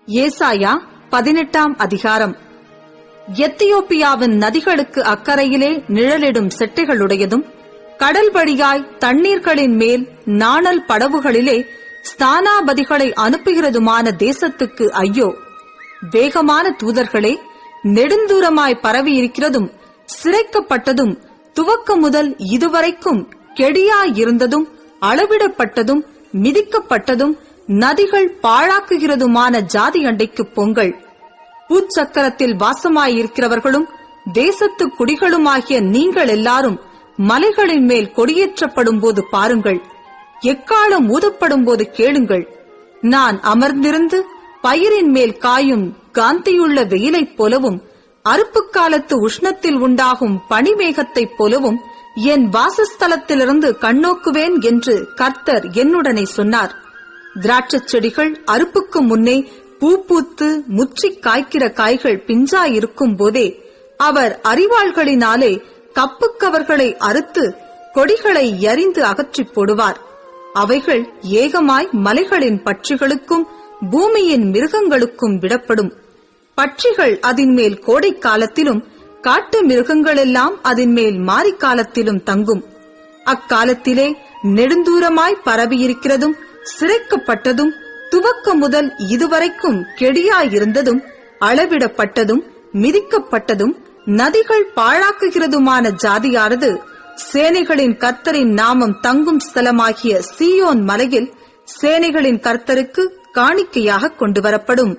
ஏசாயா 18ஆம் அதிகாரம். எத்தியோப்பியாவின் நதிகளுக்கு அக்கறையிலே நிழலிடும் செட்டைகளுடையதும், கடல் வழியாய் தண்ணீர்களின் மேல் நாணல் படவுகளிலே ஸ்தானாபதிகளை அனுப்புகிறதுமான தேசத்துக்கு ஐயோ! வேகமான தூதர்களே, நெடுந்தூரமாய் பரவியிருக்கிறதும் சிறைக்கப்பட்டதும் துவக்க முதல் இதுவரைக்கும் கெடியாயிருந்ததும் அளவிடப்பட்டதும் மிதிக்கப்பட்டதும் நதிகள் பாழாக்குகிறதுமான ஜாதி அண்டைக்கு பொங்கல். பூச்சக்கரத்தில் வாசமாயிருக்கிறவர்களும் தேசத்து குடிகளுமாகிய நீங்கள் எல்லாரும் மலைகளின் மேல் கொடியேற்றப்படும் போது பாருங்கள், எக்காலம் ஊதப்படும் போது கேளுங்கள். நான் அமர்ந்திருந்து பயிரின் மேல் காயும் காந்தியுள்ள வெயிலைப் போலவும் அறுப்பு காலத்து உஷ்ணத்தில் உண்டாகும் பனிமேகத்தைப் போலவும் என் வாசஸ்தலத்திலிருந்து கண்ணோக்குவேன் என்று கர்த்தர் என்னுடனே சொன்னார். திராட்சச் செடிகள் அறுப்புக்கு முன்னே பூ பூத்து முற்றிக் காய்க்கிற காய்கள் பிஞ்சாயிருக்கும் போதே அவர் அரிவாள்களினாலே கப்புக்கவர்களை அறுத்து கொடிகளை எறிந்து அகற்றிப் போடுவார். அவைகள் ஏகமாய் மலைகளின் பட்சிகளுக்கும் பூமியின் மிருகங்களுக்கும் விடப்படும். பட்சிகள் அதின் மேல் கோடை காலத்திலும் காட்டு மிருகங்களெல்லாம் அதின் மேல் மாரிக்காலத்திலும் தங்கும். அக்காலத்திலே நெடுந்தூரமாய் பரவியிருக்கிறதும் சிறைக்கப்பட்டதும் துவக்க முதல் இதுவரைக்கும் கெடியாயிருந்ததும் அளவிடப்பட்டதும் மிதிக்கப்பட்டதும் நதிகள் பாழாக்குகிறதுமான ஜாதியானது சேனைகளின் கர்த்தரின் நாமம் தங்கும் ஸ்தலமாகிய சீயோன் மலையில் சேனைகளின் கர்த்தருக்கு காணிக்கையாக கொண்டு வரப்படும்.